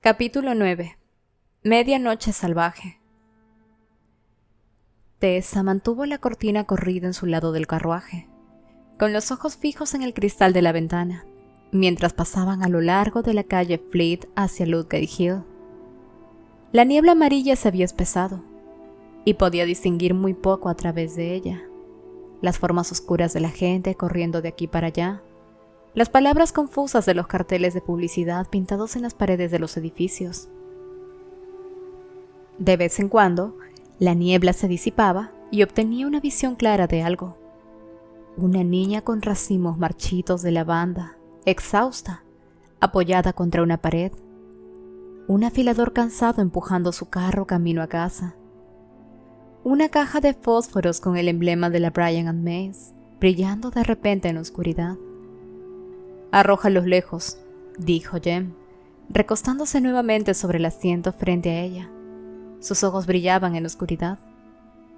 Capítulo 9. Medianoche salvaje. Tessa mantuvo la cortina corrida en su lado del carruaje, con los ojos fijos en el cristal de la ventana, mientras pasaban a lo largo de la calle Fleet hacia Ludgate Hill. La niebla amarilla se había espesado, y podía distinguir muy poco a través de ella. Las formas oscuras de la gente corriendo de aquí para allá, las palabras confusas de los carteles de publicidad pintados en las paredes de los edificios. De vez en cuando, la niebla se disipaba y obtenía una visión clara de algo. Una niña con racimos marchitos de lavanda, exhausta, apoyada contra una pared. Un afilador cansado empujando su carro camino a casa. Una caja de fósforos con el emblema de la Bryant and Mays, brillando de repente en la oscuridad. «Arrójalos lejos», dijo Jem, recostándose nuevamente sobre el asiento frente a ella. Sus ojos brillaban en la oscuridad.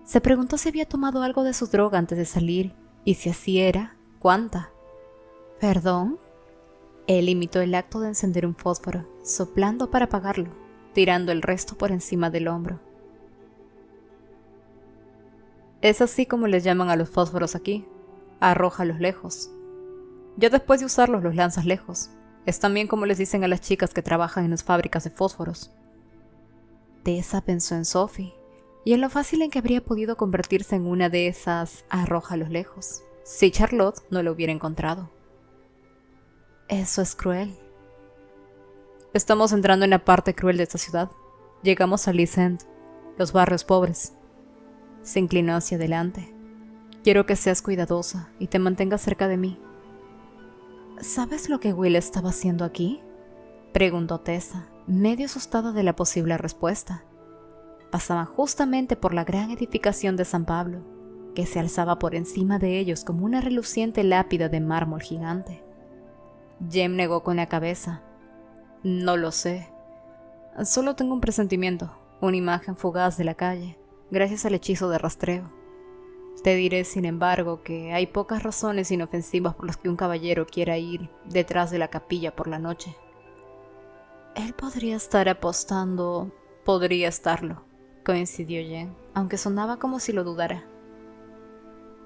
Se preguntó si había tomado algo de su droga antes de salir, y si así era, ¿cuánta? «¿Perdón?» Él imitó el acto de encender un fósforo, soplando para apagarlo, tirando el resto por encima del hombro. «Es así como les llaman a los fósforos aquí. Arrójalos lejos. Ya después de usarlos los lanzas lejos. Es también como les dicen a las chicas que trabajan en las fábricas de fósforos». Tessa pensó en Sophie y en lo fácil en que habría podido convertirse en una de esas arrójalos lejos, si Charlotte no lo hubiera encontrado. «Eso es cruel». «Estamos entrando en la parte cruel de esta ciudad. Llegamos a East End, los barrios pobres». Se inclinó hacia adelante. «Quiero que seas cuidadosa y te mantengas cerca de mí». «¿Sabes lo que Will estaba haciendo aquí?», preguntó Tessa, medio asustada de la posible respuesta. Pasaban justamente por la gran edificación de San Pablo, que se alzaba por encima de ellos como una reluciente lápida de mármol gigante. Jem negó con la cabeza. «No lo sé. Solo tengo un presentimiento, una imagen fugaz de la calle, gracias al hechizo de rastreo. Te diré, sin embargo, que hay pocas razones inofensivas por las que un caballero quiera ir detrás de la capilla por la noche». «Él podría estar apostando...» «Podría estarlo», coincidió Jen, aunque sonaba como si lo dudara.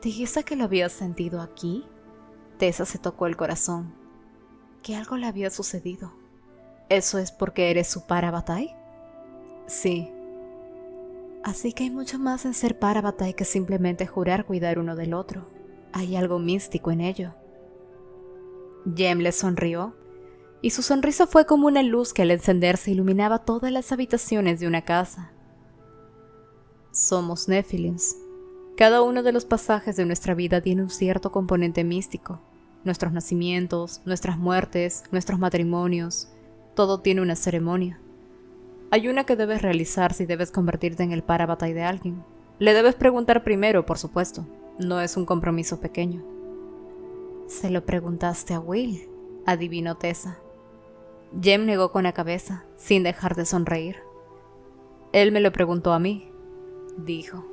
«¿Dijiste que lo habías sentido aquí?» Tessa se tocó el corazón. Que algo le había sucedido. «¿Eso es porque eres su Parabatai?» «Sí». «Así que hay mucho más en ser Parabatai que simplemente jurar cuidar uno del otro. Hay algo místico en ello». Jem le sonrió, y su sonrisa fue como una luz que al encenderse iluminaba todas las habitaciones de una casa. «Somos Nephilims. Cada uno de los pasajes de nuestra vida tiene un cierto componente místico. Nuestros nacimientos, nuestras muertes, nuestros matrimonios, todo tiene una ceremonia. Hay una que debes realizar si debes convertirte en el Parabatai de alguien. Le debes preguntar primero, por supuesto. No es un compromiso pequeño». «Se lo preguntaste a Will», adivinó Tessa. Jem negó con la cabeza, sin dejar de sonreír. «Él me lo preguntó a mí», dijo.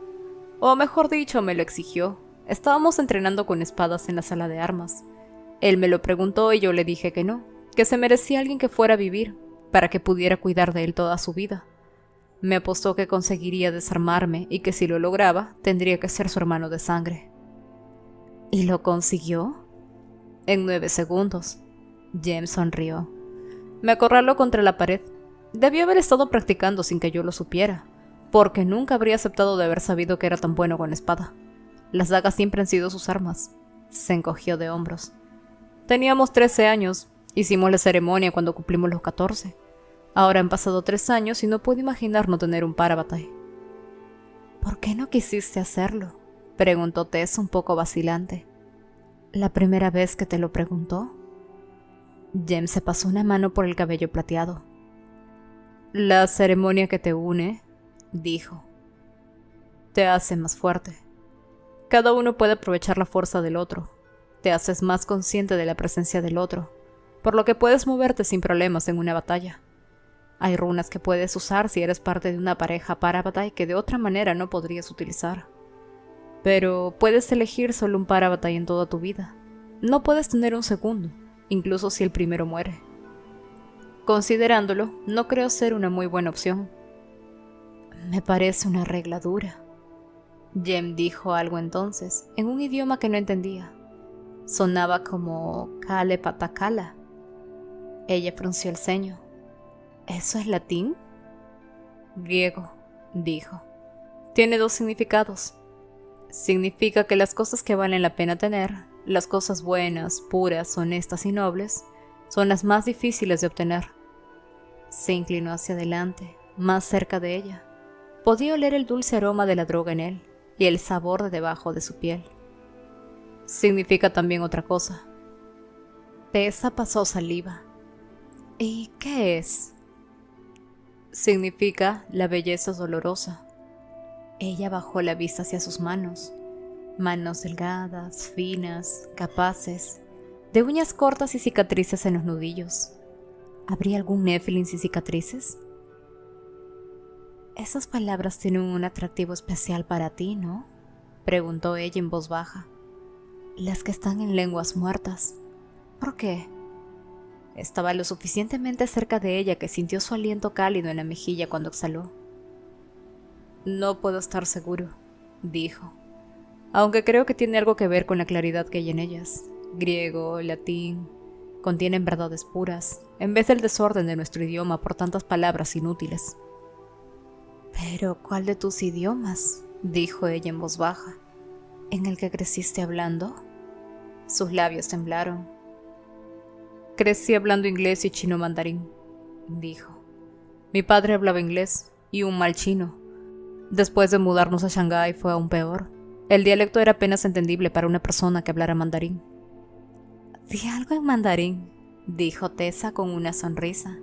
«O mejor dicho, me lo exigió. Estábamos entrenando con espadas en la sala de armas. Él me lo preguntó y yo le dije que no, que se merecía alguien que fuera a vivir, para que pudiera cuidar de él toda su vida. Me apostó que conseguiría desarmarme y que si lo lograba, tendría que ser su hermano de sangre». «¿Y lo consiguió?» «En 9 segundos». Jem sonrió. «Me acorraló contra la pared. Debió haber estado practicando sin que yo lo supiera, porque nunca habría aceptado de haber sabido que era tan bueno con la espada. Las dagas siempre han sido sus armas». Se encogió de hombros. «Teníamos 13 años. Hicimos la ceremonia cuando cumplimos los 14. Ahora han pasado 3 años y no puedo imaginar no tener un Parabatai». «¿Por qué no quisiste hacerlo?», preguntó Tess un poco vacilante. «¿La primera vez que te lo preguntó?». Jem se pasó una mano por el cabello plateado. «La ceremonia que te une», dijo, «te hace más fuerte. Cada uno puede aprovechar la fuerza del otro. Te haces más consciente de la presencia del otro, por lo que puedes moverte sin problemas en una batalla. Hay runas que puedes usar si eres parte de una pareja Parabatai que de otra manera no podrías utilizar. Pero puedes elegir solo un Parabatai en toda tu vida. No puedes tener un segundo, incluso si el primero muere». Considerándolo, no creo ser una muy buena opción. Me parece una regla dura. Jem dijo algo entonces, en un idioma que no entendía. Sonaba como Kale Patakala. Ella frunció el ceño. ¿Eso es latín? Griego, dijo. Tiene dos significados. Significa que las cosas que valen la pena tener, las cosas buenas, puras, honestas y nobles, son las más difíciles de obtener. Se inclinó hacia adelante, más cerca de ella. Podía oler el dulce aroma de la droga en él y el sabor de debajo de su piel. Significa también otra cosa. Tessa pasó saliva. ¿Y qué es? Significa la belleza es dolorosa. Ella bajó la vista hacia sus manos. Manos delgadas, finas, capaces, de uñas cortas y cicatrices en los nudillos. ¿Habría algún Nephilim sin cicatrices? Esas palabras tienen un atractivo especial para ti, ¿no? Preguntó ella en voz baja. Las que están en lenguas muertas. ¿Por qué? Estaba lo suficientemente cerca de ella que sintió su aliento cálido en la mejilla cuando exhaló. No puedo estar seguro, dijo, aunque creo que tiene algo que ver con la claridad que hay en ellas. Griego, latín, contienen verdades puras, en vez del desorden de nuestro idioma por tantas palabras inútiles. ¿Pero cuál de tus idiomas? Dijo ella en voz baja. ¿En el que creciste hablando? Sus labios temblaron. Crecí hablando inglés y chino mandarín, dijo. Mi padre hablaba inglés y un mal chino. Después de mudarnos a Shanghái fue aún peor. El dialecto era apenas entendible para una persona que hablara mandarín. Di algo en mandarín, dijo Tessa con una sonrisa.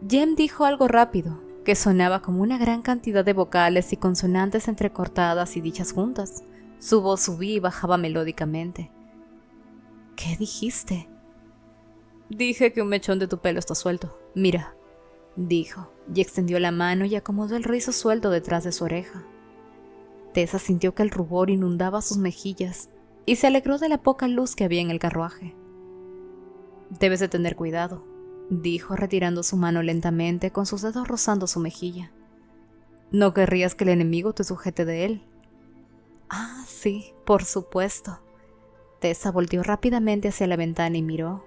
Jem dijo algo rápido, que sonaba como una gran cantidad de vocales y consonantes entrecortadas y dichas juntas. Su voz subía y bajaba melódicamente. ¿Qué dijiste? Dije que un mechón de tu pelo está suelto. Mira, dijo, y extendió la mano y acomodó el rizo suelto detrás de su oreja. Tessa sintió que el rubor inundaba sus mejillas y se alegró de la poca luz que había en el carruaje. Debes de tener cuidado, dijo retirando su mano lentamente con sus dedos rozando su mejilla. No querrías que el enemigo te sujete de él. Ah, sí, por supuesto. Tessa volteó rápidamente hacia la ventana y miró.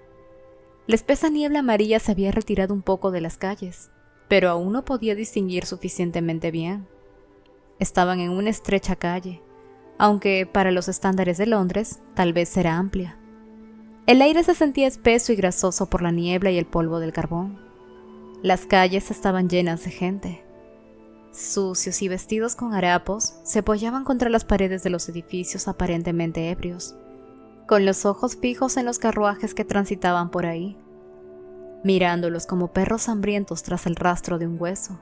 La espesa niebla amarilla se había retirado un poco de las calles, pero aún no podía distinguir suficientemente bien. Estaban en una estrecha calle, aunque para los estándares de Londres tal vez era amplia. El aire se sentía espeso y grasoso por la niebla y el polvo del carbón. Las calles estaban llenas de gente. Sucios y vestidos con harapos, se apoyaban contra las paredes de los edificios aparentemente ebrios, con los ojos fijos en los carruajes que transitaban por ahí, mirándolos como perros hambrientos tras el rastro de un hueso.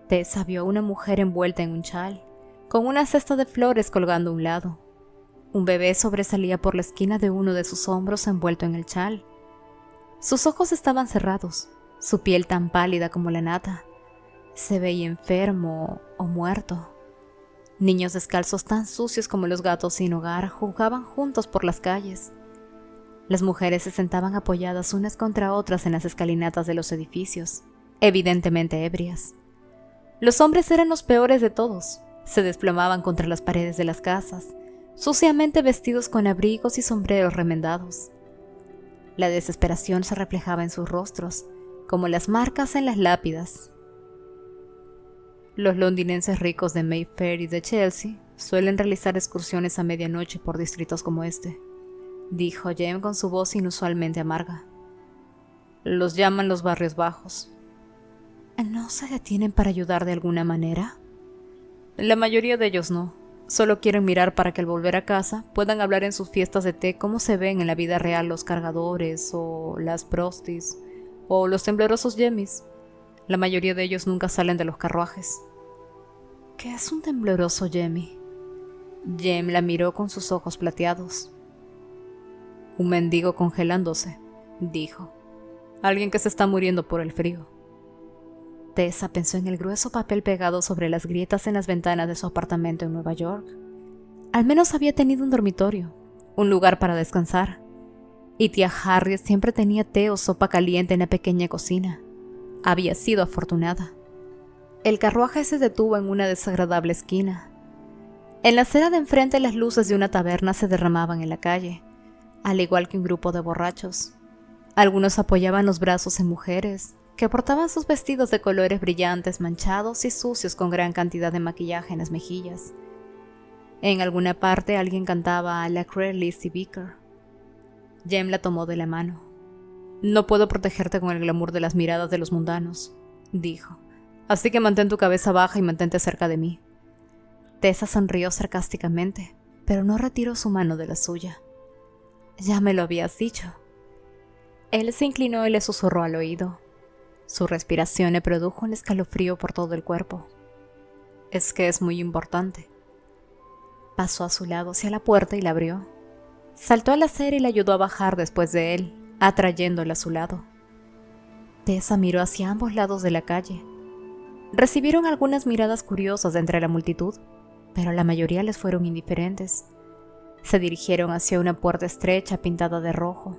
Tessa vio a una mujer envuelta en un chal, con una cesta de flores colgando a un lado. Un bebé sobresalía por la esquina de uno de sus hombros envuelto en el chal. Sus ojos estaban cerrados, su piel tan pálida como la nata. Se veía enfermo o muerto. Niños descalzos tan sucios como los gatos sin hogar jugaban juntos por las calles. Las mujeres se sentaban apoyadas unas contra otras en las escalinatas de los edificios, evidentemente ebrias. Los hombres eran los peores de todos. Se desplomaban contra las paredes de las casas, suciamente vestidos con abrigos y sombreros remendados. La desesperación se reflejaba en sus rostros, como las marcas en las lápidas. Los londinenses ricos de Mayfair y de Chelsea suelen realizar excursiones a medianoche por distritos como este, dijo Jem con su voz inusualmente amarga. Los llaman los barrios bajos. ¿No se detienen para ayudar de alguna manera? La mayoría de ellos no. Solo quieren mirar para que al volver a casa puedan hablar en sus fiestas de té cómo se ven en la vida real los cargadores o las prostis o los temblorosos yemis. La mayoría de ellos nunca salen de los carruajes. ¿Qué es un tembloroso yemi? Jem la miró con sus ojos plateados. Un mendigo congelándose, dijo. Alguien que se está muriendo por el frío. Tessa pensó en el grueso papel pegado sobre las grietas en las ventanas de su apartamento en Nueva York. Al menos había tenido un dormitorio, un lugar para descansar. y tía Harriet siempre tenía té o sopa caliente en la pequeña cocina. Había sido afortunada. El carruaje se detuvo en una desagradable esquina. En la acera de enfrente las luces de una taberna se derramaban en la calle, al igual que un grupo de borrachos. Algunos apoyaban los brazos en mujeres, que portaban sus vestidos de colores brillantes manchados y sucios con gran cantidad de maquillaje en las mejillas. En alguna parte alguien cantaba a la cruel Lizzie Beaker. Jem la tomó de la mano. «No puedo protegerte con el glamour de las miradas de los mundanos», dijo. «Así que mantén tu cabeza baja y mantente cerca de mí». Tessa sonrió sarcásticamente, pero no retiró su mano de la suya. «Ya me lo habías dicho». Él se inclinó y le susurró al oído. Su respiración le produjo un escalofrío por todo el cuerpo. «Es que es muy importante». Pasó a su lado hacia la puerta y la abrió. Saltó a la acera y la ayudó a bajar después de él, atrayéndola a su lado. Tessa miró hacia ambos lados de la calle. Recibieron algunas miradas curiosas de entre la multitud, pero la mayoría les fueron indiferentes. Se dirigieron hacia una puerta estrecha pintada de rojo.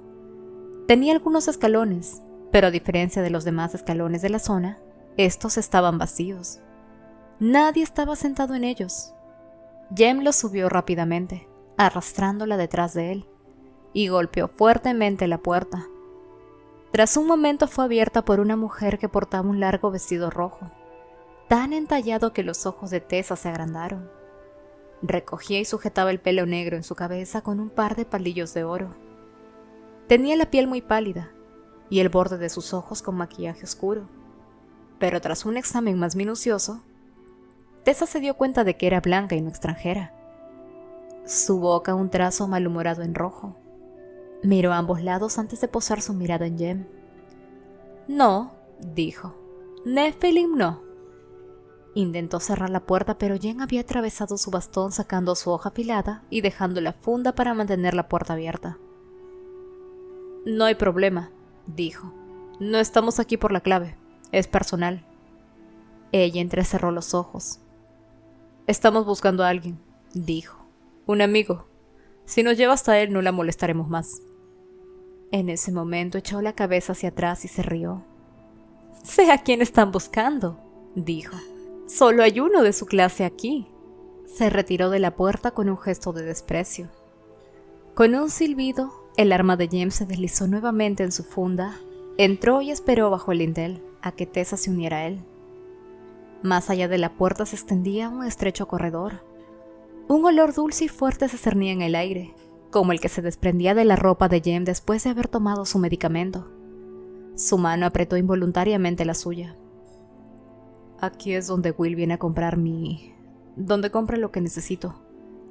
Tenía algunos escalones, pero a diferencia de los demás escalones de la zona, estos estaban vacíos. Nadie estaba sentado en ellos. Jem los subió rápidamente, arrastrándola detrás de él, y golpeó fuertemente la puerta. Tras un momento fue abierta por una mujer que portaba un largo vestido rojo, tan entallado que los ojos de Tessa se agrandaron. Recogía y sujetaba el pelo negro en su cabeza con un par de palillos de oro. Tenía la piel muy pálida y el borde de sus ojos con maquillaje oscuro, pero tras un examen más minucioso, Tessa se dio cuenta de que era blanca y no extranjera. Su boca un trazo malhumorado en rojo. Miró a ambos lados antes de posar su mirada en Jem. «No», dijo. «Nephilim no». Intentó cerrar la puerta, pero Jem había atravesado su bastón sacando su hoja afilada y dejando la funda para mantener la puerta abierta. «No hay problema», dijo. «No estamos aquí por la clave. Es personal». Ella entrecerró los ojos. «Estamos buscando a alguien», dijo. «Un amigo. Si nos lleva hasta él no la molestaremos más». En ese momento echó la cabeza hacia atrás y se rió. «Sé a quién están buscando», dijo. «Solo hay uno de su clase aquí». Se retiró de la puerta con un gesto de desprecio. Con un silbido, el arma de Jem se deslizó nuevamente en su funda, entró y esperó bajo el dintel a que Tessa se uniera a él. Más allá de la puerta se extendía un estrecho corredor. Un olor dulce y fuerte se cernía en el aire, como el que se desprendía de la ropa de Jem después de haber tomado su medicamento. Su mano apretó involuntariamente la suya. «Aquí es donde Will viene a comprar donde compra lo que necesito»,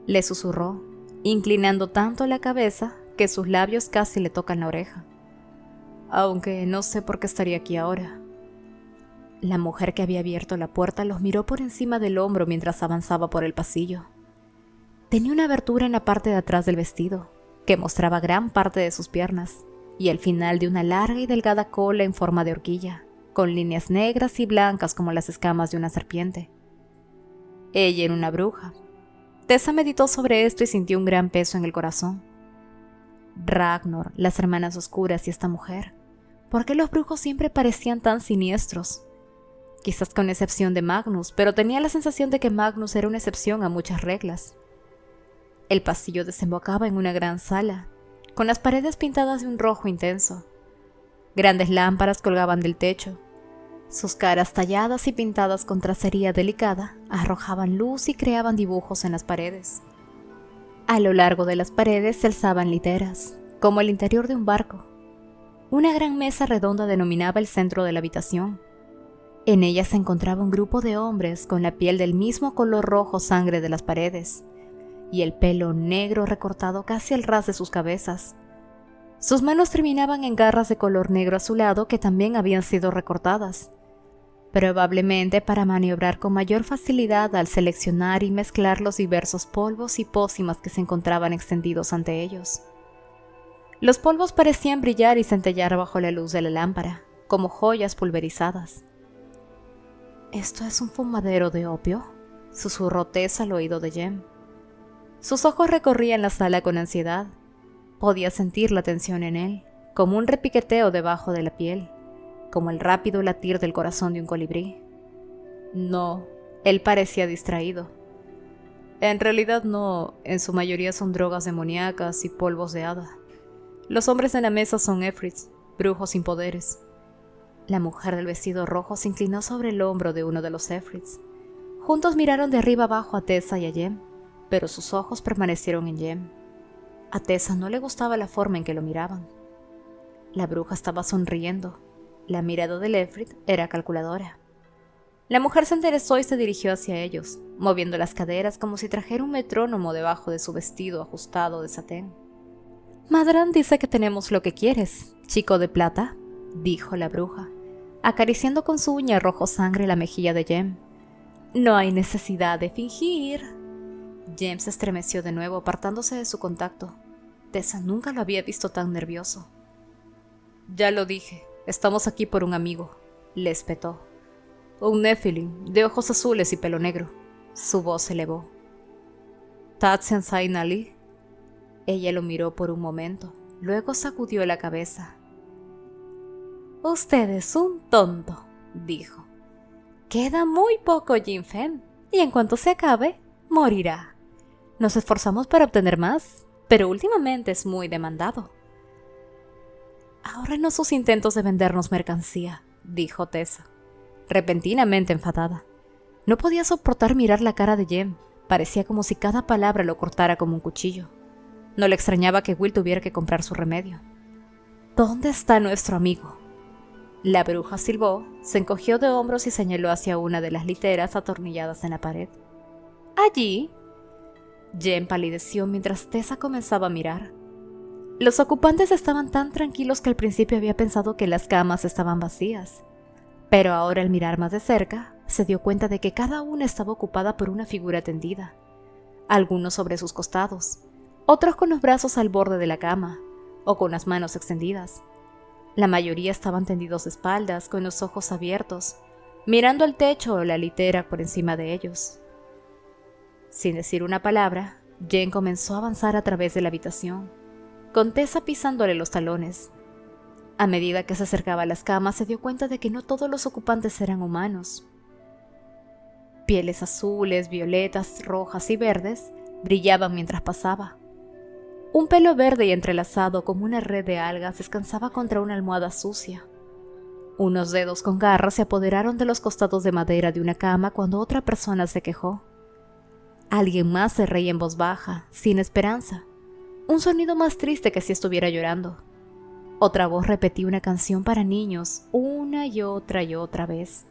le susurró, inclinando tanto la cabeza que sus labios casi le tocan la oreja. «Aunque no sé por qué estaría aquí ahora». La mujer que había abierto la puerta los miró por encima del hombro mientras avanzaba por el pasillo. Tenía una abertura en la parte de atrás del vestido, que mostraba gran parte de sus piernas, y el final de una larga y delgada cola en forma de horquilla, con líneas negras y blancas como las escamas de una serpiente. Ella era una bruja. Tessa meditó sobre esto y sintió un gran peso en el corazón. Ragnar, las hermanas oscuras y esta mujer. ¿Por qué los brujos siempre parecían tan siniestros? Quizás con excepción de Magnus, pero tenía la sensación de que Magnus era una excepción a muchas reglas. El pasillo desembocaba en una gran sala, con las paredes pintadas de un rojo intenso. Grandes lámparas colgaban del techo. Sus caras talladas y pintadas con tracería delicada arrojaban luz y creaban dibujos en las paredes. A lo largo de las paredes se alzaban literas, como el interior de un barco. Una gran mesa redonda dominaba el centro de la habitación. En ella se encontraba un grupo de hombres con la piel del mismo color rojo sangre de las paredes, y el pelo negro recortado casi al ras de sus cabezas. Sus manos terminaban en garras de color negro azulado que también habían sido recortadas, probablemente para maniobrar con mayor facilidad al seleccionar y mezclar los diversos polvos y pócimas que se encontraban extendidos ante ellos. Los polvos parecían brillar y centellear bajo la luz de la lámpara, como joyas pulverizadas. «¿Esto es un fumadero de opio?», susurró Tessa al oído de Jem. Sus ojos recorrían la sala con ansiedad. Podía sentir la tensión en él, como un repiqueteo debajo de la piel, como el rápido latir del corazón de un colibrí. No, él parecía distraído. En realidad no, en su mayoría son drogas demoníacas y polvos de hada. Los hombres en la mesa son efrits, brujos sin poderes. La mujer del vestido rojo se inclinó sobre el hombro de uno de los efrits. Juntos miraron de arriba abajo a Tessa y a Jem, pero sus ojos permanecieron en Jem. A Tessa no le gustaba la forma en que lo miraban. La bruja estaba sonriendo. La mirada del efrit era calculadora. La mujer se enderezó y se dirigió hacia ellos, moviendo las caderas como si trajera un metrónomo debajo de su vestido ajustado de satén. «Madran dice que tenemos lo que quieres, chico de plata», dijo la bruja, acariciando con su uña rojo sangre la mejilla de Jem. «No hay necesidad de fingir». Jem se estremeció de nuevo, apartándose de su contacto. Tessa nunca lo había visto tan nervioso. «Ya lo dije, estamos aquí por un amigo», le espetó. «Un Nephilim, de ojos azules y pelo negro». Su voz se elevó. «Tatsian Zain Ali». Ella lo miró por un momento, luego sacudió la cabeza. «Usted es un tonto», dijo. «Queda muy poco Jinfen, y en cuanto se acabe, morirá. Nos esforzamos para obtener más, pero últimamente es muy demandado». «Ahórrenos sus intentos de vendernos mercancía», dijo Tessa, repentinamente enfadada. No podía soportar mirar la cara de Jem. Parecía como si cada palabra lo cortara como un cuchillo. No le extrañaba que Will tuviera que comprar su remedio. «¿Dónde está nuestro amigo?». La bruja silbó, se encogió de hombros y señaló hacia una de las literas atornilladas en la pared. «Allí». Jem palideció mientras Tessa comenzaba a mirar. Los ocupantes estaban tan tranquilos que al principio había pensado que las camas estaban vacías. Pero ahora al mirar más de cerca, se dio cuenta de que cada una estaba ocupada por una figura tendida. Algunos sobre sus costados, otros con los brazos al borde de la cama, o con las manos extendidas. La mayoría estaban tendidos de espaldas, con los ojos abiertos, mirando al techo o la litera por encima de ellos. Sin decir una palabra, Jen comenzó a avanzar a través de la habitación, con Tessa pisándole los talones. A medida que se acercaba a las camas, se dio cuenta de que no todos los ocupantes eran humanos. Pieles azules, violetas, rojas y verdes brillaban mientras pasaba. Un pelo verde y entrelazado como una red de algas descansaba contra una almohada sucia. Unos dedos con garras se apoderaron de los costados de madera de una cama cuando otra persona se quejó. Alguien más se reía en voz baja, sin esperanza, un sonido más triste que si estuviera llorando. Otra voz repetía una canción para niños una y otra vez.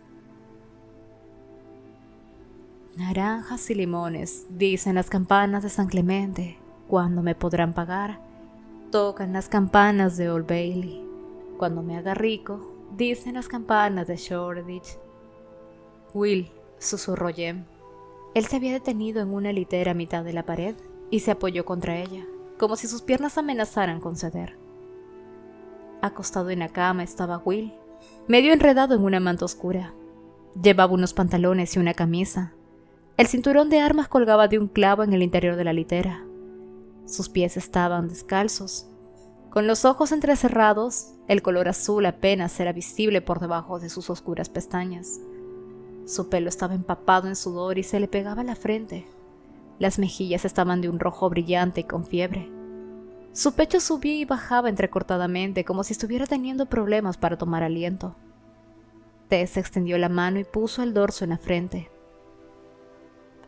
«Naranjas y limones, dicen las campanas de San Clemente. ¿Cuándo me podrán pagar? Tocan las campanas de Old Bailey. Cuando me haga rico, dicen las campanas de Shoreditch». «Will», susurró Jem. Él se había detenido en una litera a mitad de la pared y se apoyó contra ella, como si sus piernas amenazaran con ceder. Acostado en la cama estaba Will, medio enredado en una manta oscura. Llevaba unos pantalones y una camisa. El cinturón de armas colgaba de un clavo en el interior de la litera. Sus pies estaban descalzos. Con los ojos entrecerrados, el color azul apenas era visible por debajo de sus oscuras pestañas. Su pelo estaba empapado en sudor y se le pegaba a la frente. Las mejillas estaban de un rojo brillante y con fiebre. Su pecho subía y bajaba entrecortadamente, como si estuviera teniendo problemas para tomar aliento. Tess extendió la mano y puso el dorso en la frente.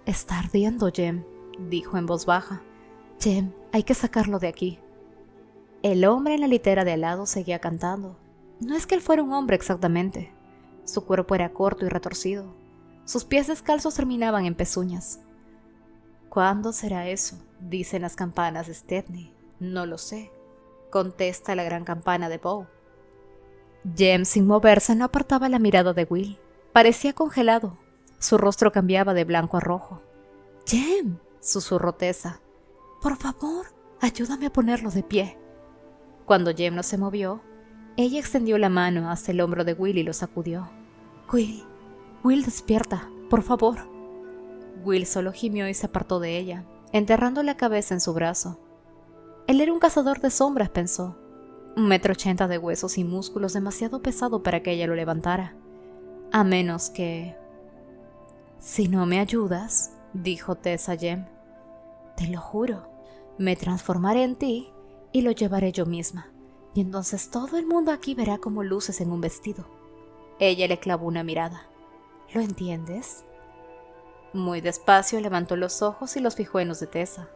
«Está ardiendo, Jem», dijo en voz baja. «Jem, hay que sacarlo de aquí». El hombre en la litera de al lado seguía cantando. No es que él fuera un hombre exactamente. Su cuerpo era corto y retorcido. Sus pies descalzos terminaban en pezuñas. «¿Cuándo será eso?», dicen las campanas de Stepney. «No lo sé», contesta la gran campana de Bow. Jem, sin moverse, no apartaba la mirada de Will. Parecía congelado. Su rostro cambiaba de blanco a rojo. «Jem», susurró Tessa. «Por favor, ayúdame a ponerlo de pie». Cuando Jem no se movió, ella extendió la mano hacia el hombro de Will y lo sacudió. «Will, despierta, por favor». Will solo gimió y se apartó de ella, enterrando la cabeza en su brazo. Él era un cazador de sombras, pensó. 1,80 m de huesos y músculos demasiado pesado para que ella lo levantara. A menos que... Si no me ayudas, dijo Tess a Jem, te lo juro, me transformaré en ti y lo llevaré yo misma. Y entonces todo el mundo aquí verá cómo luces en un vestido. Ella le clavó una mirada. ¿Lo entiendes? Muy despacio levantó los ojos y los fijó en los de Tessa.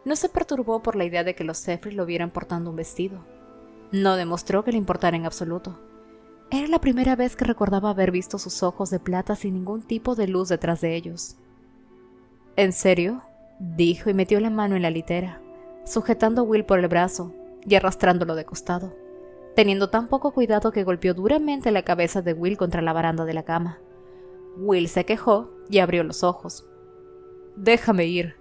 No se perturbó por la idea de que los Zephyr lo vieran portando un vestido. No demostró que le importara en absoluto. Era la primera vez que recordaba haber visto sus ojos de plata sin ningún tipo de luz detrás de ellos. ¿En serio?, dijo y metió la mano en la litera, sujetando a Will por el brazo y arrastrándolo de costado, teniendo tan poco cuidado que golpeó duramente la cabeza de Will contra la baranda de la cama. Will se quejó y abrió los ojos. «Déjame ir».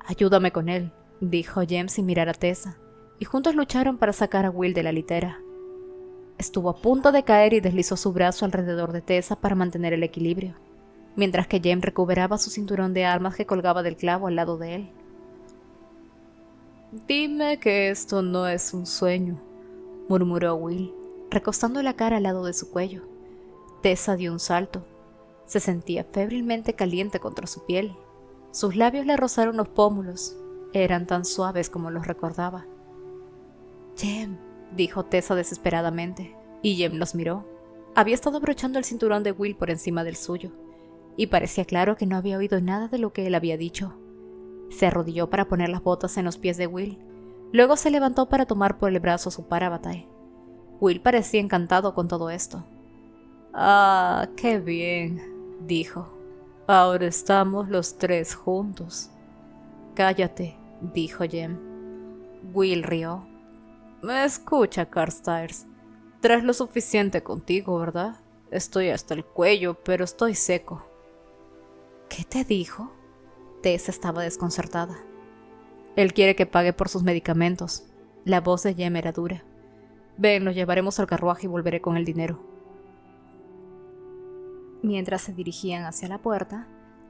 «Ayúdame con él», dijo Jem sin mirar a Tessa, y juntos lucharon para sacar a Will de la litera. Estuvo a punto de caer y deslizó su brazo alrededor de Tessa para mantener el equilibrio, mientras que Jem recuperaba su cinturón de armas que colgaba del clavo al lado de él. «Dime que esto no es un sueño», murmuró Will, recostando la cara al lado de su cuello. Tessa dio un salto. Se sentía febrilmente caliente contra su piel. Sus labios le rozaron los pómulos. Eran tan suaves como los recordaba. «Jem», dijo Tessa desesperadamente, y Jem los miró. Había estado abrochando el cinturón de Will por encima del suyo, y parecía claro que no había oído nada de lo que él había dicho. Se arrodilló para poner las botas en los pies de Will. Luego se levantó para tomar por el brazo a su Parabatai. Will parecía encantado con todo esto. «Ah, qué bien», dijo. «Ahora estamos los tres juntos». «Cállate», dijo Jem. Will rió. «Me escucha, Carstairs. Traes lo suficiente contigo, ¿verdad? Estoy hasta el cuello, pero estoy seco». «¿Qué te dijo?» Tess estaba desconcertada. «Él quiere que pague por sus medicamentos». La voz de Jem era dura. «Ven, lo llevaremos al carruaje y volveré con el dinero». Mientras se dirigían hacia la puerta,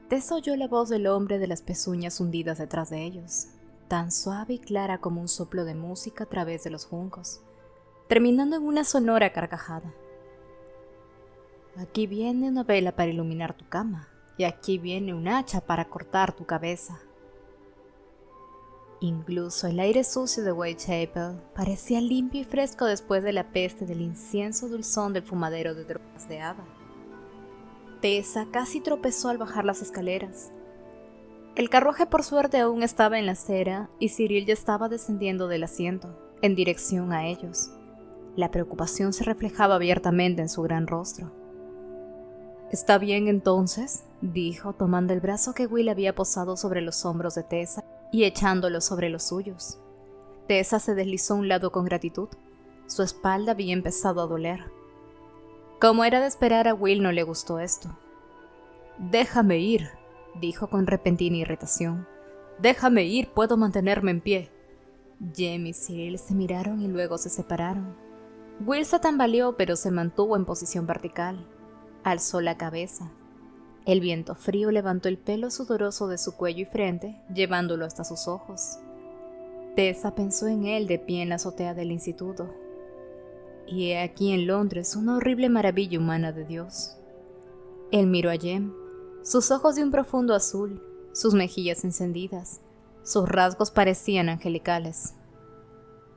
Tess oyó la voz del hombre de las pezuñas hundidas detrás de ellos, tan suave y clara como un soplo de música a través de los juncos, terminando en una sonora carcajada. «Aquí viene una vela para iluminar tu cama, y aquí viene un hacha para cortar tu cabeza». Incluso el aire sucio de Whitechapel parecía limpio y fresco después de la peste del incienso dulzón del fumadero de drogas de hada. Tessa casi tropezó al bajar las escaleras. El carruaje por suerte aún estaba en la acera y Cyril ya estaba descendiendo del asiento, en dirección a ellos. La preocupación se reflejaba abiertamente en su gran rostro. «¿Está bien entonces?», dijo, tomando el brazo que Will había posado sobre los hombros de Tessa y echándolo sobre los suyos. Tessa se deslizó a un lado con gratitud. Su espalda había empezado a doler. Como era de esperar, a Will no le gustó esto. «Déjame ir», dijo con repentina irritación. «Déjame ir, puedo mantenerme en pie». Jem y Cyril se miraron y luego se separaron. Will se tambaleó, pero se mantuvo en posición vertical. Alzó la cabeza. El viento frío levantó el pelo sudoroso de su cuello y frente, llevándolo hasta sus ojos. Tessa pensó en él de pie en la azotea del instituto. Y he aquí en Londres una horrible maravilla humana de Dios. Él miró a Jem, sus ojos de un profundo azul, sus mejillas encendidas, sus rasgos parecían angelicales.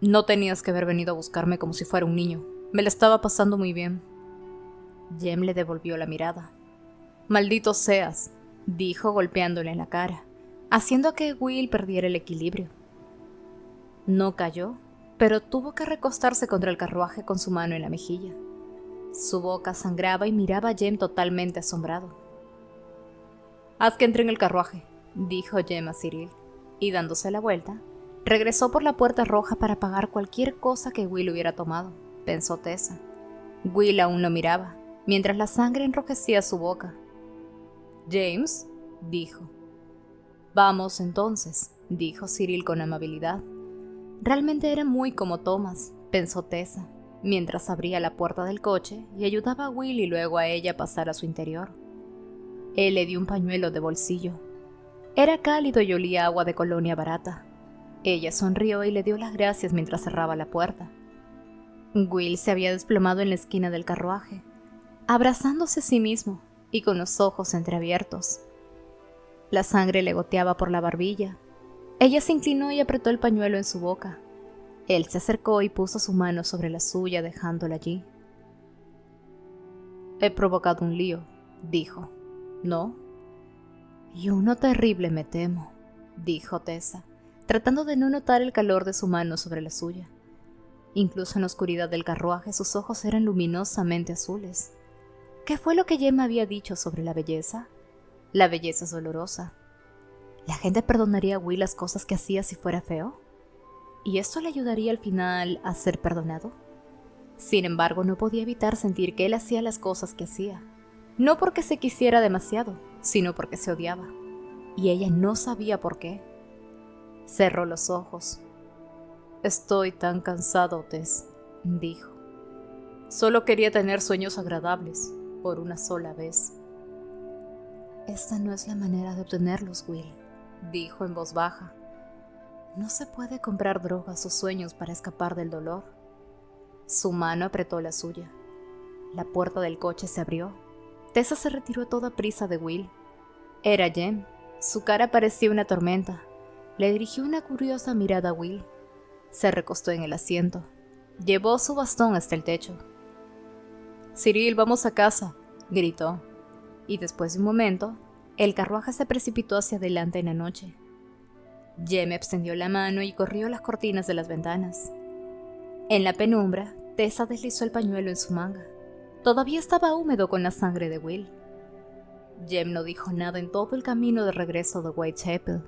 «No tenías que haber venido a buscarme como si fuera un niño. Me la estaba pasando muy bien». Jem le devolvió la mirada. «Maldito seas», dijo golpeándole en la cara, haciendo que Will perdiera el equilibrio. No cayó, pero tuvo que recostarse contra el carruaje con su mano en la mejilla. Su boca sangraba y miraba a Jem totalmente asombrado. «Haz que entre en el carruaje», dijo Jem a Cyril, y dándose la vuelta, regresó por la puerta roja para pagar cualquier cosa que Will hubiera tomado, pensó Tessa. Will aún lo miraba, mientras la sangre enrojecía su boca. «James», dijo. «Vamos entonces», dijo Cyril con amabilidad. Realmente era muy como Thomas, pensó Tessa, mientras abría la puerta del coche y ayudaba a Will y luego a ella a pasar a su interior. Él le dio un pañuelo de bolsillo. Era cálido y olía a agua de colonia barata. Ella sonrió y le dio las gracias mientras cerraba la puerta. Will se había desplomado en la esquina del carruaje, abrazándose a sí mismo y con los ojos entreabiertos. La sangre le goteaba por la barbilla. Ella se inclinó y apretó el pañuelo en su boca. Él se acercó y puso su mano sobre la suya, dejándola allí. «He provocado un lío», dijo. «¿No?» «Y uno terrible, me temo», dijo Tessa, tratando de no notar el calor de su mano sobre la suya. Incluso en la oscuridad del carruaje sus ojos eran luminosamente azules. ¿Qué fue lo que Jem había dicho sobre la belleza? La belleza es dolorosa. ¿La gente perdonaría a Will las cosas que hacía si fuera feo? ¿Y esto le ayudaría al final a ser perdonado? Sin embargo, no podía evitar sentir que él hacía las cosas que hacía. No porque se quisiera demasiado, sino porque se odiaba. Y ella no sabía por qué. Cerró los ojos. «Estoy tan cansado, Tess», dijo. «Solo quería tener sueños agradables, por una sola vez». «Esta no es la manera de obtenerlos, Will», dijo en voz baja. «No se puede comprar drogas o sueños para escapar del dolor». Su mano apretó la suya. La puerta del coche se abrió. Tessa se retiró a toda prisa de Will. Era Jem. Su cara parecía una tormenta. Le dirigió una curiosa mirada a Will. Se recostó en el asiento. Llevó su bastón hasta el techo. «Cyril, vamos a casa», gritó. Y después de un momento, el carruaje se precipitó hacia adelante en la noche. Jem extendió la mano y corrió las cortinas de las ventanas. En la penumbra, Tessa deslizó el pañuelo en su manga. Todavía estaba húmedo con la sangre de Will. Jem no dijo nada en todo el camino de regreso de Whitechapel.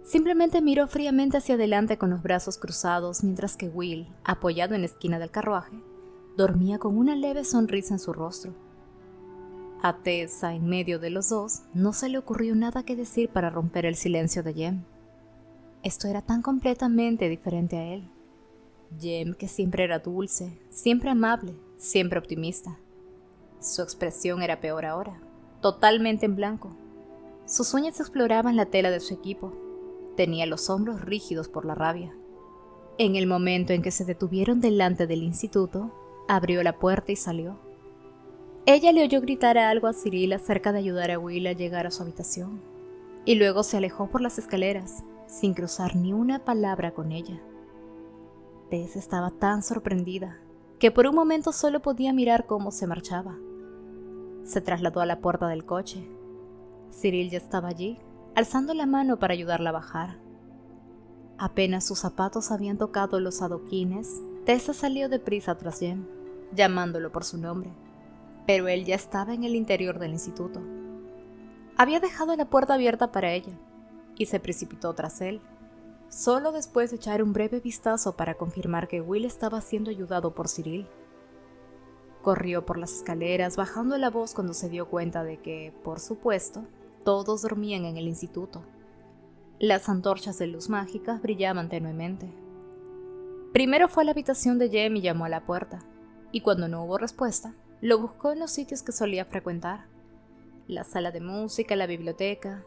Simplemente miró fríamente hacia adelante con los brazos cruzados mientras que Will, apoyado en la esquina del carruaje, dormía con una leve sonrisa en su rostro. A Tessa, en medio de los dos, no se le ocurrió nada que decir para romper el silencio de Jem. Esto era tan completamente diferente a él. Jem, que siempre era dulce, siempre amable, siempre optimista. Su expresión era peor ahora, totalmente en blanco. Sus uñas exploraban la tela de su equipo. Tenía los hombros rígidos por la rabia. En el momento en que se detuvieron delante del instituto, abrió la puerta y salió. Ella le oyó gritar algo a Cyril acerca de ayudar a Will a llegar a su habitación, y luego se alejó por las escaleras, sin cruzar ni una palabra con ella. Tess estaba tan sorprendida que por un momento solo podía mirar cómo se marchaba. Se trasladó a la puerta del coche. Cyril ya estaba allí, alzando la mano para ayudarla a bajar. Apenas sus zapatos habían tocado los adoquines, Tessa salió deprisa tras Jem, llamándolo por su nombre, pero él ya estaba en el interior del instituto. Había dejado la puerta abierta para ella, y se precipitó tras él, solo después de echar un breve vistazo para confirmar que Will estaba siendo ayudado por Cyril. Corrió por las escaleras, bajando la voz cuando se dio cuenta de que, por supuesto, todos dormían en el instituto. Las antorchas de luz mágicas brillaban tenuemente. Primero fue a la habitación de Jem y llamó a la puerta, y cuando no hubo respuesta, lo buscó en los sitios que solía frecuentar, la sala de música, la biblioteca,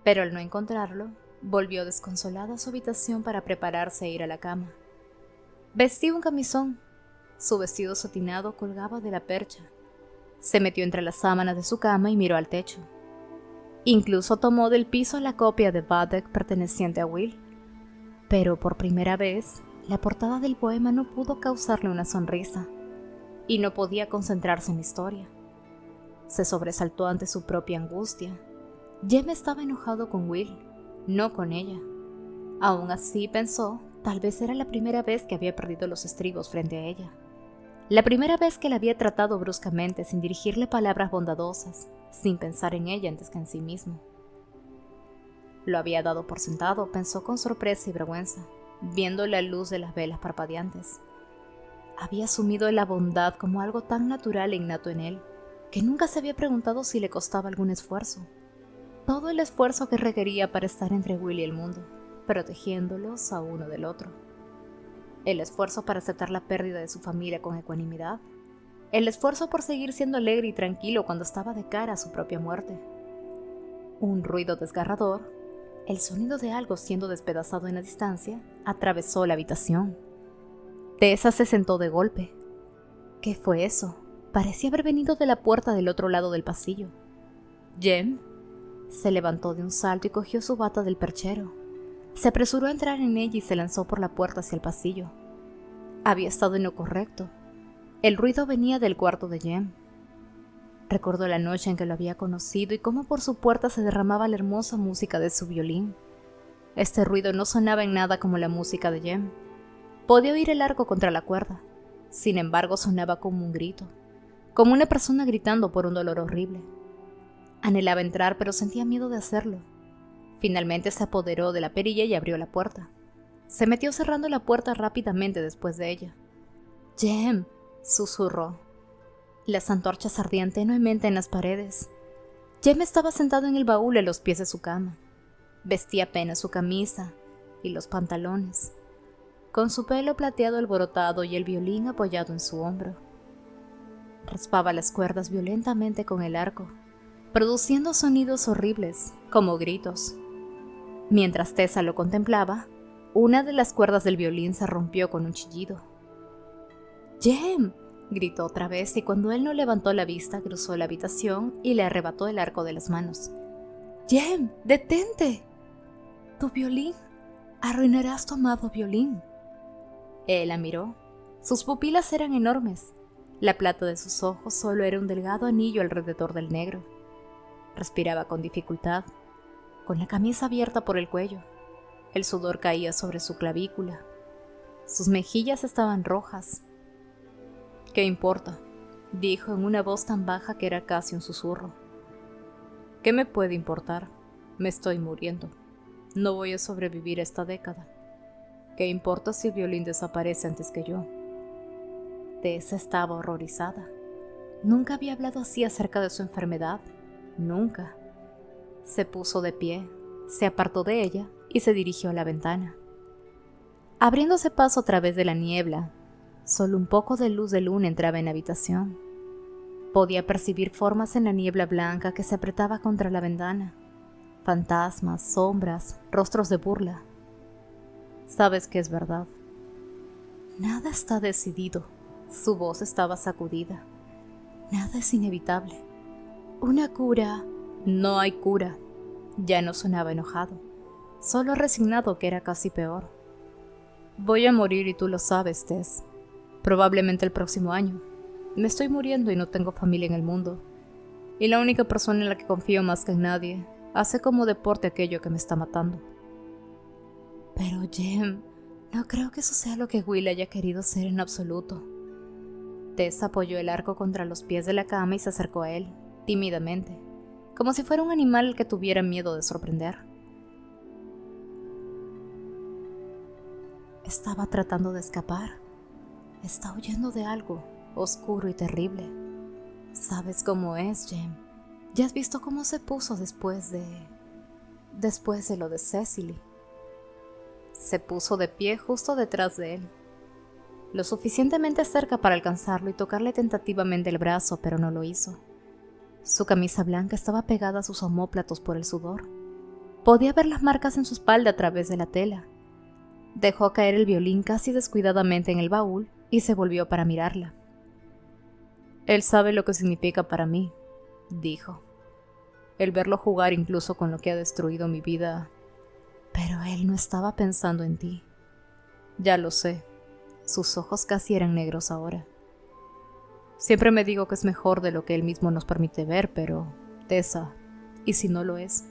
pero al no encontrarlo, volvió desconsolada a su habitación para prepararse a ir a la cama. Vestía un camisón. Su vestido satinado colgaba de la percha. Se metió entre las sábanas de su cama y miró al techo. Incluso tomó del piso la copia de Badek perteneciente a Will. Pero por primera vez, la portada del poema no pudo causarle una sonrisa, y no podía concentrarse en la historia. Se sobresaltó ante su propia angustia. Jem estaba enojado con Will, no con ella. Aún así pensó, tal vez era la primera vez que había perdido los estribos frente a ella. La primera vez que la había tratado bruscamente sin dirigirle palabras bondadosas, sin pensar en ella antes que en sí mismo. Lo había dado por sentado, pensó con sorpresa y vergüenza, viendo la luz de las velas parpadeantes. Había asumido la bondad como algo tan natural e innato en él, que nunca se había preguntado si le costaba algún esfuerzo. Todo el esfuerzo que requería para estar entre Will y el mundo, protegiéndolos a uno del otro. El esfuerzo para aceptar la pérdida de su familia con ecuanimidad. El esfuerzo por seguir siendo alegre y tranquilo cuando estaba de cara a su propia muerte. Un ruido desgarrador El sonido de algo siendo despedazado en la distancia atravesó la habitación. Tessa se sentó de golpe. ¿Qué fue eso? Parecía haber venido de la puerta del otro lado del pasillo. «¿Jem?» Se levantó de un salto y cogió su bata del perchero. Se apresuró a entrar en ella y se lanzó por la puerta hacia el pasillo. Había estado en lo correcto. El ruido venía del cuarto de Jem. Recordó la noche en que lo había conocido y cómo por su puerta se derramaba la hermosa música de su violín. Este ruido no sonaba en nada como la música de Jem. Podía oír el arco contra la cuerda. Sin embargo, sonaba como un grito, como una persona gritando por un dolor horrible. Anhelaba entrar, pero sentía miedo de hacerlo. Finalmente se apoderó de la perilla y abrió la puerta. Se metió cerrando la puerta rápidamente después de ella. «Jem», susurró. Las antorchas ardían tenuemente en las paredes. Jem estaba sentado en el baúl a los pies de su cama. Vestía apenas su camisa y los pantalones, con su pelo plateado alborotado y el violín apoyado en su hombro. Raspaba las cuerdas violentamente con el arco, produciendo sonidos horribles, como gritos. Mientras Tessa lo contemplaba, una de las cuerdas del violín se rompió con un chillido. «¡Jem!», gritó otra vez y cuando él no levantó la vista cruzó la habitación y le arrebató el arco de las manos. «¡Jem! ¡Detente! Tu violín. Arruinarás tu amado violín». Él la miró. Sus pupilas eran enormes. La plata de sus ojos solo era un delgado anillo alrededor del negro. Respiraba con dificultad, con la camisa abierta por el cuello. El sudor caía sobre su clavícula. Sus mejillas estaban rojas. «¿Qué importa?», dijo en una voz tan baja que era casi un susurro. «¿Qué me puede importar? Me estoy muriendo. No voy a sobrevivir esta década. ¿Qué importa si el violín desaparece antes que yo?». Tessa estaba horrorizada. Nunca había hablado así acerca de su enfermedad. Nunca. Se puso de pie, se apartó de ella y se dirigió a la ventana. Abriéndose paso a través de la niebla, solo un poco de luz de luna entraba en la habitación. Podía percibir formas en la niebla blanca que se apretaba contra la ventana. Fantasmas, sombras, rostros de burla. «Sabes que es verdad». «Nada está decidido». Su voz estaba sacudida. «Nada es inevitable. Una cura». «No hay cura». Ya no sonaba enojado, solo resignado, que era casi peor. «Voy a morir y tú lo sabes, Tess. Probablemente el próximo año. Me estoy muriendo y no tengo familia en el mundo. Y la única persona en la que confío más que en nadie hace como deporte aquello que me está matando». «Pero Jem, no creo que eso sea lo que Will haya querido hacer en absoluto». Tess apoyó el arco contra los pies de la cama y se acercó a él, tímidamente, como si fuera un animal al que tuviera miedo de sorprender. Estaba tratando de escapar. Está huyendo de algo oscuro y terrible. ¿Sabes cómo es, Jem? Ya has visto cómo se puso después de lo de Cecily». Se puso de pie justo detrás de él, lo suficientemente cerca para alcanzarlo y tocarle tentativamente el brazo, pero no lo hizo. Su camisa blanca estaba pegada a sus omóplatos por el sudor. Podía ver las marcas en su espalda a través de la tela. Dejó caer el violín casi descuidadamente en el baúl y se volvió para mirarla. «Él sabe lo que significa para mí», dijo. «El verlo jugar incluso con lo que ha destruido mi vida». «Pero él no estaba pensando en ti». «Ya lo sé». Sus ojos casi eran negros ahora. «Siempre me digo que es mejor de lo que él mismo nos permite ver, pero, Tessa, ¿y si no lo es?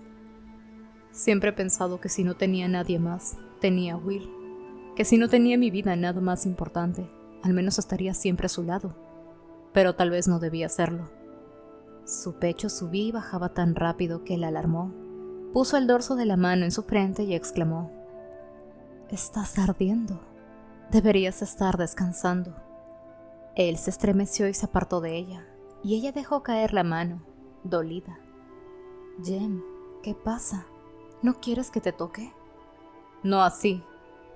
Siempre he pensado que si no tenía a nadie más, tenía a Will. Que si no tenía en mi vida nada más importante, al menos estaría siempre a su lado. Pero tal vez no debía hacerlo». Su pecho subía y bajaba tan rápido que la alarmó. Puso el dorso de la mano en su frente y exclamó: «Estás ardiendo. Deberías estar descansando». Él se estremeció y se apartó de ella, y ella dejó caer la mano, dolida. «Jem, ¿qué pasa? ¿No quieres que te toque?». «No así»,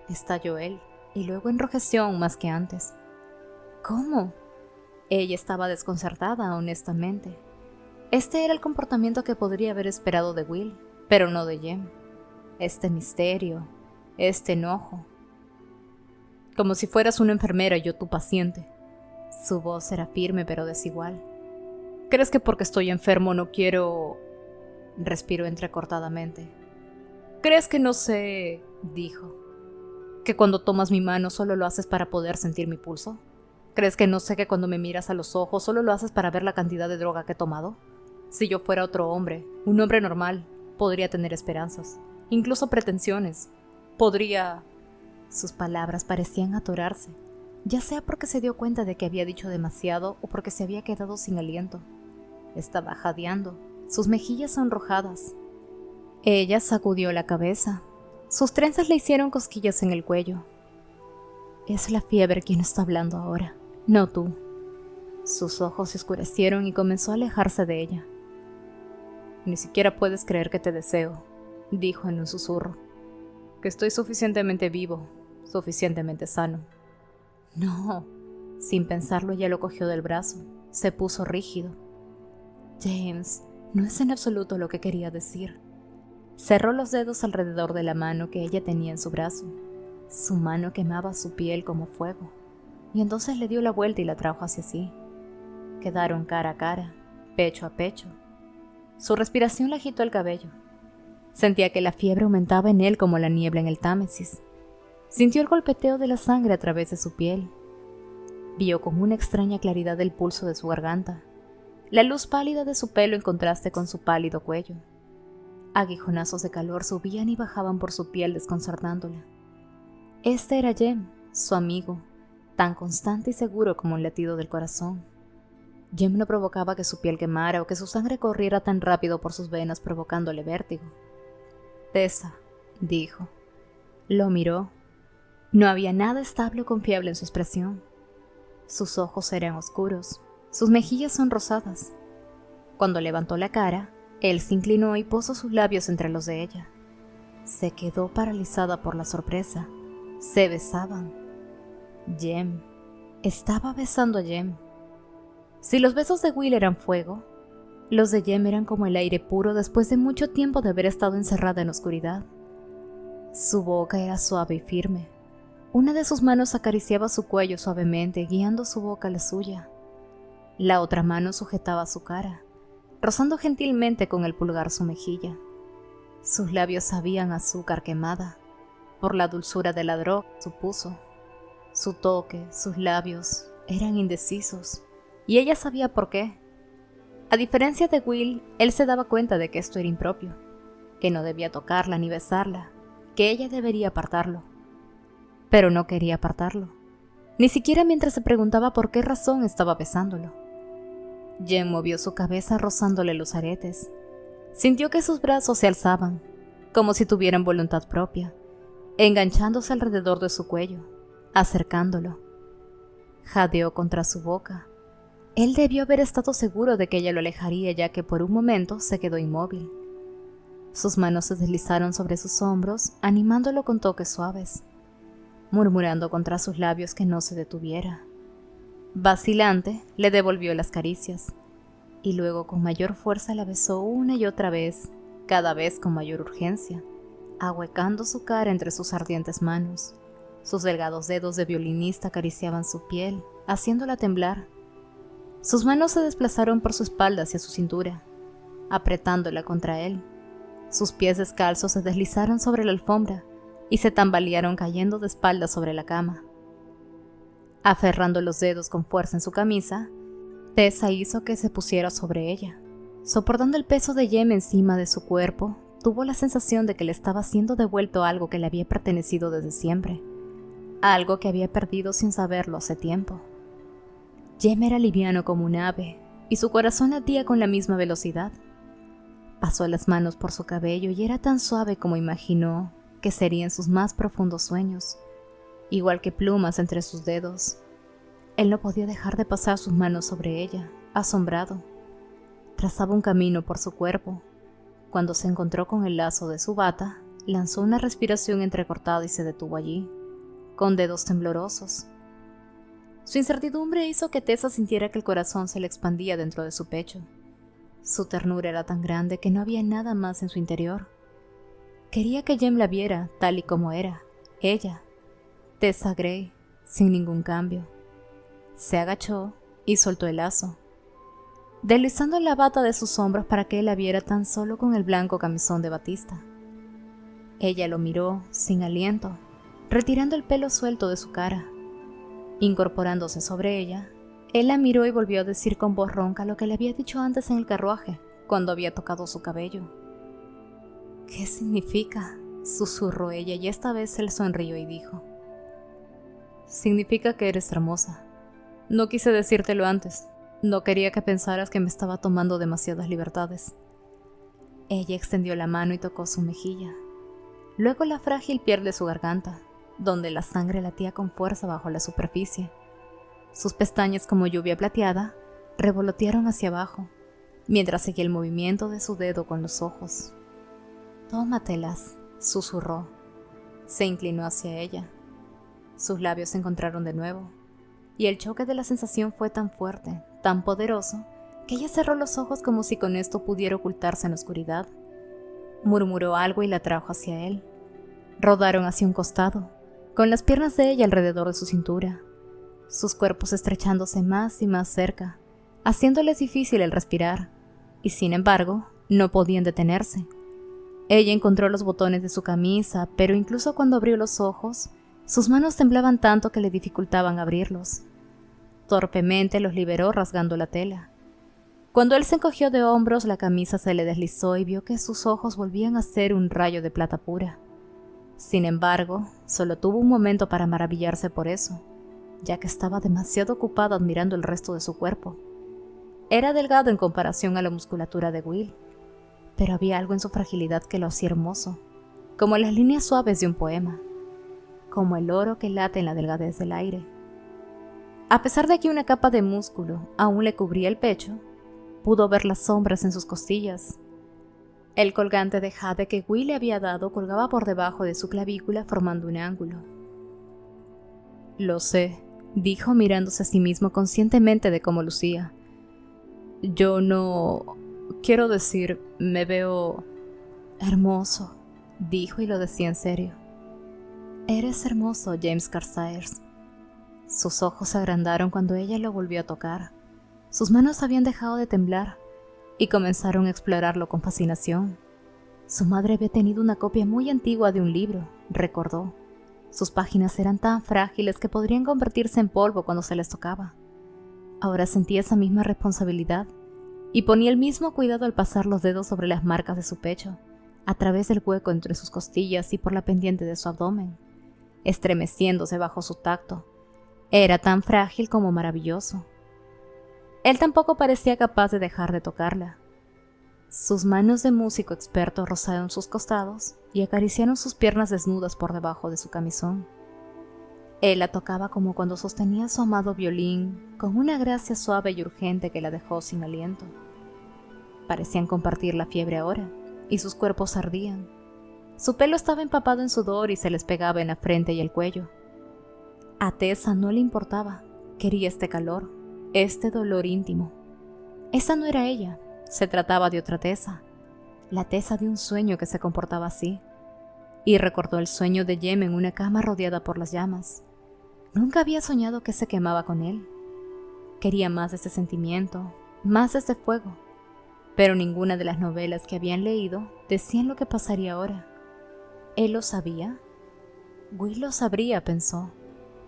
estalló él, y luego enrojeció aún más que antes. «¿Cómo?». Ella estaba desconcertada, honestamente. Este era el comportamiento que podría haber esperado de Will, pero no de Jem. este misterio, este enojo. Como si fueras una enfermera y yo tu paciente. Su voz era firme pero desigual. ¿Crees que porque estoy enfermo no quiero...? Respiró entrecortadamente. ¿Crees que no sé...? Dijo. ¿Que cuando tomas mi mano solo lo haces para poder sentir mi pulso? ¿Crees que no sé que cuando me miras a los ojos solo lo haces para ver la cantidad de droga que he tomado? Si yo fuera otro hombre, un hombre normal, podría tener esperanzas, incluso pretensiones. Podría... Sus palabras parecían atorarse, ya sea porque se dio cuenta de que había dicho demasiado o porque se había quedado sin aliento. Estaba jadeando, sus mejillas sonrojadas. Ella sacudió la cabeza. Sus trenzas le hicieron cosquillas en el cuello. Es la fiebre quien está hablando ahora, no tú. Sus ojos se oscurecieron y comenzó a alejarse de ella. Ni siquiera puedes creer que te deseo, dijo en un susurro. Que estoy suficientemente vivo, suficientemente sano. No. Sin pensarlo, ella lo cogió del brazo. Se puso rígido. James, no es en absoluto lo que quería decir. Cerró los dedos alrededor de la mano que ella tenía en su brazo. Su mano quemaba su piel como fuego. Y entonces le dio la vuelta y la trajo hacia sí. Quedaron cara a cara, pecho a pecho. Su respiración le agitó el cabello. Sentía que la fiebre aumentaba en él como la niebla en el Támesis. Sintió el golpeteo de la sangre a través de su piel. Vio con una extraña claridad el pulso de su garganta, la luz pálida de su pelo en contraste con su pálido cuello. Aguijonazos de calor subían y bajaban por su piel desconcertándola. Este era Jem, su amigo, tan constante y seguro como un latido del corazón. Jem no provocaba que su piel quemara o que su sangre corriera tan rápido por sus venas provocándole vértigo. Tessa, dijo. Lo miró. No había nada estable o confiable en su expresión. Sus ojos eran oscuros, sus mejillas son rosadas. Cuando levantó la cara, él se inclinó y puso sus labios entre los de ella. Se quedó paralizada por la sorpresa. Se besaban. Jem. Estaba besando a Jem. Si los besos de Will eran fuego, los de Jem eran como el aire puro después de mucho tiempo de haber estado encerrada en oscuridad. Su boca era suave y firme. Una de sus manos acariciaba su cuello suavemente, guiando su boca a la suya. La otra mano sujetaba su cara, rozando gentilmente con el pulgar su mejilla. Sus labios sabían a azúcar quemada, por la dulzura de la droga, supuso. Su toque, sus labios, eran indecisos, y ella sabía por qué. A diferencia de Will, él se daba cuenta de que esto era impropio, que no debía tocarla ni besarla, que ella debería apartarlo. Pero no quería apartarlo, ni siquiera mientras se preguntaba por qué razón estaba besándolo. Jem movió su cabeza rozándole los aretes. Sintió que sus brazos se alzaban, como si tuvieran voluntad propia, enganchándose alrededor de su cuello, acercándolo. Jadeó contra su boca. Él debió haber estado seguro de que ella lo alejaría, ya que por un momento se quedó inmóvil. Sus manos se deslizaron sobre sus hombros, animándolo con toques suaves, murmurando contra sus labios que no se detuviera. Vacilante, le devolvió las caricias, y luego con mayor fuerza la besó una y otra vez, cada vez con mayor urgencia, ahuecando su cara entre sus ardientes manos. Sus delgados dedos de violinista acariciaban su piel, haciéndola temblar. Sus manos se desplazaron por su espalda hacia su cintura, apretándola contra él. Sus pies descalzos se deslizaron sobre la alfombra y se tambalearon cayendo de espaldas sobre la cama. Aferrando los dedos con fuerza en su camisa, Tessa hizo que se pusiera sobre ella. Soportando el peso de Jem encima de su cuerpo, tuvo la sensación de que le estaba siendo devuelto algo que le había pertenecido desde siempre, algo que había perdido sin saberlo hace tiempo. Jem era liviano como un ave, y su corazón latía con la misma velocidad. Pasó las manos por su cabello y era tan suave como imaginó que sería en sus más profundos sueños, igual que plumas entre sus dedos. Él no podía dejar de pasar sus manos sobre ella, asombrado. Trazaba un camino por su cuerpo. Cuando se encontró con el lazo de su bata, lanzó una respiración entrecortada y se detuvo allí, con dedos temblorosos. Su incertidumbre hizo que Tessa sintiera que el corazón se le expandía dentro de su pecho. Su ternura era tan grande que no había nada más en su interior. Quería que Jem la viera tal y como era, ella, Tessa Gray, sin ningún cambio. Se agachó y soltó el lazo, deslizando la bata de sus hombros para que él la viera tan solo con el blanco camisón de batista. Ella lo miró sin aliento, retirando el pelo suelto de su cara. Incorporándose sobre ella, él la miró y volvió a decir con voz ronca lo que le había dicho antes en el carruaje, cuando había tocado su cabello. «¿Qué significa?», susurró ella, y esta vez él sonrió y dijo: «Significa que eres hermosa. No quise decírtelo antes. No quería que pensaras que me estaba tomando demasiadas libertades». Ella extendió la mano y tocó su mejilla, luego la frágil piel de su garganta, donde la sangre latía con fuerza bajo la superficie. Sus pestañas, como lluvia plateada, revolotearon hacia abajo, mientras seguía el movimiento de su dedo con los ojos. «Tómatelas», susurró. Se inclinó hacia ella. Sus labios se encontraron de nuevo, y el choque de la sensación fue tan fuerte, tan poderoso, que ella cerró los ojos como si con esto pudiera ocultarse en la oscuridad. Murmuró algo y la trajo hacia él. Rodaron hacia un costado, con las piernas de ella alrededor de su cintura, sus cuerpos estrechándose más y más cerca, haciéndoles difícil el respirar, y sin embargo, no podían detenerse. Ella encontró los botones de su camisa, pero incluso cuando abrió los ojos, sus manos temblaban tanto que le dificultaban abrirlos. Torpemente los liberó rasgando la tela. Cuando él se encogió de hombros, la camisa se le deslizó y vio que sus ojos volvían a ser un rayo de plata pura. Sin embargo, solo tuvo un momento para maravillarse por eso, ya que estaba demasiado ocupada admirando el resto de su cuerpo. Era delgado en comparación a la musculatura de Will, pero había algo en su fragilidad que lo hacía hermoso, como las líneas suaves de un poema, como el oro que late en la delgadez del aire. A pesar de que una capa de músculo aún le cubría el pecho, pudo ver las sombras en sus costillas. El colgante de jade que Will le había dado colgaba por debajo de su clavícula formando un ángulo. «Lo sé», dijo mirándose a sí mismo conscientemente de cómo lucía. «Yo no... quiero decir, me veo... hermoso», dijo y lo decía en serio. «Eres hermoso, James Carstairs». Sus ojos se agrandaron cuando ella lo volvió a tocar. Sus manos habían dejado de temblar y comenzaron a explorarlo con fascinación. Su madre había tenido una copia muy antigua de un libro, recordó. Sus páginas eran tan frágiles que podrían convertirse en polvo cuando se les tocaba. Ahora sentía esa misma responsabilidad y ponía el mismo cuidado al pasar los dedos sobre las marcas de su pecho, a través del hueco entre sus costillas y por la pendiente de su abdomen, estremeciéndose bajo su tacto. Era tan frágil como maravilloso. Él tampoco parecía capaz de dejar de tocarla. Sus manos de músico experto rozaron sus costados y acariciaron sus piernas desnudas por debajo de su camisón. Él la tocaba como cuando sostenía su amado violín, con una gracia suave y urgente que la dejó sin aliento. Parecían compartir la fiebre ahora, y sus cuerpos ardían. Su pelo estaba empapado en sudor y se les pegaba en la frente y el cuello. A Tessa no le importaba, quería este calor, este dolor íntimo. Esa no era ella, se trataba de otra Tessa, la Tessa de un sueño que se comportaba así. Y recordó el sueño de Jem en una cama rodeada por las llamas. Nunca había soñado que se quemaba con él. Quería más de ese sentimiento, más de este fuego, pero ninguna de las novelas que habían leído decían lo que pasaría ahora. ¿Él lo sabía? Will lo sabría, pensó,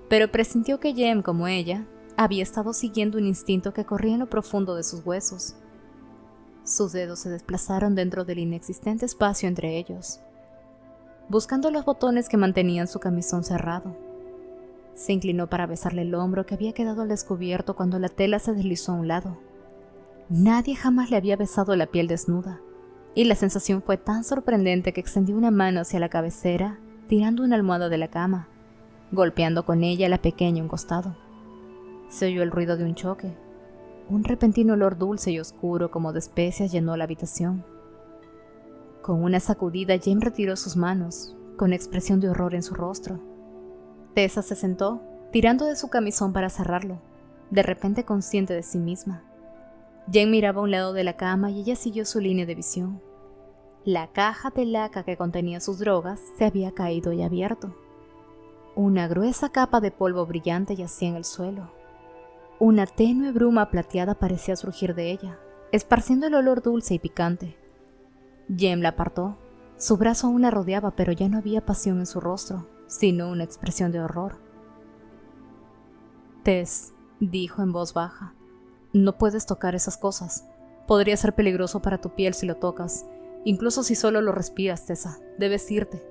pero presintió que Jem, como ella, había estado siguiendo un instinto que corría en lo profundo de sus huesos. Sus dedos se desplazaron dentro del inexistente espacio entre ellos, buscando los botones que mantenían su camisón cerrado. Se inclinó para besarle el hombro que había quedado al descubierto cuando la tela se deslizó a un lado. Nadie jamás le había besado la piel desnuda, y la sensación fue tan sorprendente que extendió una mano hacia la cabecera, tirando una almohada de la cama, golpeando con ella la pequeña a un costado. Se oyó el ruido de un choque. Un repentino olor dulce y oscuro como de especias llenó la habitación. Con una sacudida, Jem retiró sus manos, con expresión de horror en su rostro. Tessa se sentó, tirando de su camisón para cerrarlo, de repente consciente de sí misma. Jem miraba a un lado de la cama y ella siguió su línea de visión. La caja de laca que contenía sus drogas se había caído y abierto. Una gruesa capa de polvo brillante yacía en el suelo. Una tenue bruma plateada parecía surgir de ella, esparciendo el olor dulce y picante. Jem la apartó. Su brazo aún la rodeaba, pero ya no había pasión en su rostro, sino una expresión de horror. Tess, dijo en voz baja, no puedes tocar esas cosas. Podría ser peligroso para tu piel si lo tocas. Incluso si solo lo respiras, Tessa, debes irte.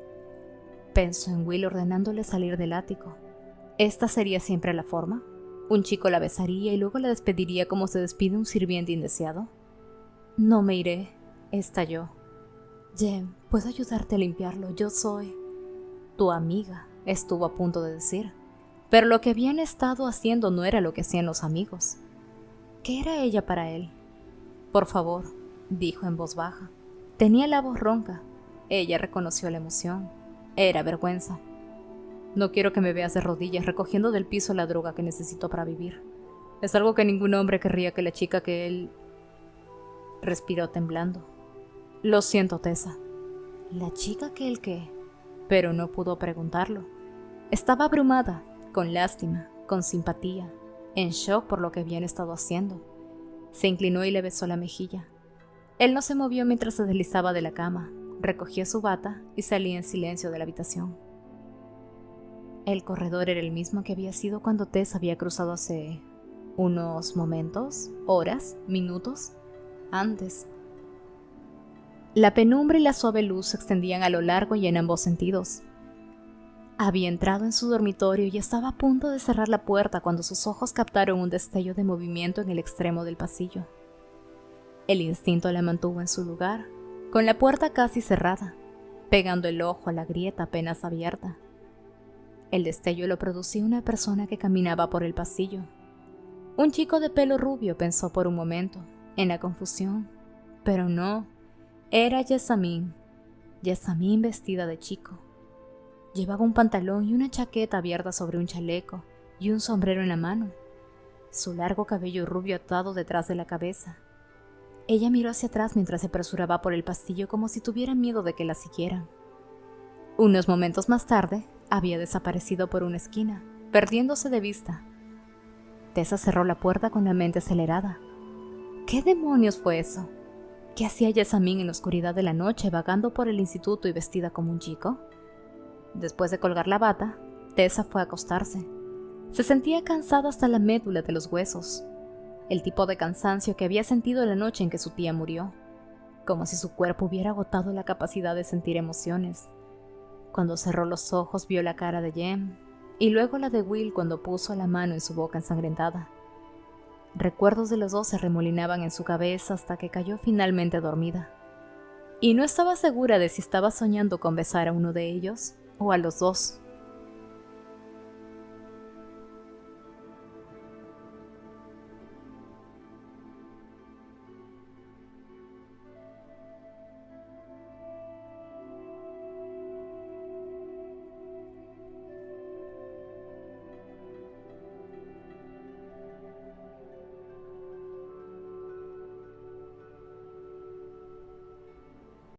Pensó en Will ordenándole salir del ático. ¿Esta sería siempre la forma? ¿Un chico la besaría y luego la despediría como se despide un sirviente indeseado? No me iré, estalló. Jem, puedo ayudarte a limpiarlo, yo soy tu amiga, estuvo a punto de decir. Pero lo que habían estado haciendo no era lo que hacían los amigos. ¿Qué era ella para él? Por favor, dijo en voz baja. Tenía la voz ronca. Ella reconoció la emoción. Era vergüenza. No quiero que me veas de rodillas recogiendo del piso la droga que necesito para vivir. Es algo que ningún hombre querría que la chica que él... Respiró temblando. Lo siento, Tessa. ¿La chica que él qué? Pero no pudo preguntarlo. Estaba abrumada, con lástima, con simpatía, en shock por lo que habían estado haciendo. Se inclinó y le besó la mejilla. Él no se movió mientras se deslizaba de la cama, recogía su bata y salía en silencio de la habitación. El corredor era el mismo que había sido cuando Tess había cruzado hace unos momentos, horas, minutos, antes. La penumbra y la suave luz se extendían a lo largo y en ambos sentidos. Había entrado en su dormitorio y estaba a punto de cerrar la puerta cuando sus ojos captaron un destello de movimiento en el extremo del pasillo. El instinto la mantuvo en su lugar, con la puerta casi cerrada, pegando el ojo a la grieta apenas abierta. El destello lo producía una persona que caminaba por el pasillo. Un chico de pelo rubio, pensó por un momento, en la confusión, pero no, era Jessamine vestida de chico. Llevaba un pantalón y una chaqueta abierta sobre un chaleco y un sombrero en la mano, su largo cabello rubio atado detrás de la cabeza. Ella miró hacia atrás mientras se apresuraba por el pasillo como si tuviera miedo de que la siguieran. Unos momentos más tarde, había desaparecido por una esquina, perdiéndose de vista. Tessa cerró la puerta con la mente acelerada. ¿Qué demonios fue eso? ¿Qué hacía Jessamine en la oscuridad de la noche vagando por el instituto y vestida como un chico? Después de colgar la bata, Tessa fue a acostarse. Se sentía cansada hasta la médula de los huesos, el tipo de cansancio que había sentido la noche en que su tía murió, como si su cuerpo hubiera agotado la capacidad de sentir emociones. Cuando cerró los ojos vio la cara de Jem, y luego la de Will cuando puso la mano en su boca ensangrentada. Recuerdos de los dos se remolinaban en su cabeza hasta que cayó finalmente dormida. Y no estaba segura de si estaba soñando con besar a uno de ellos o a los dos.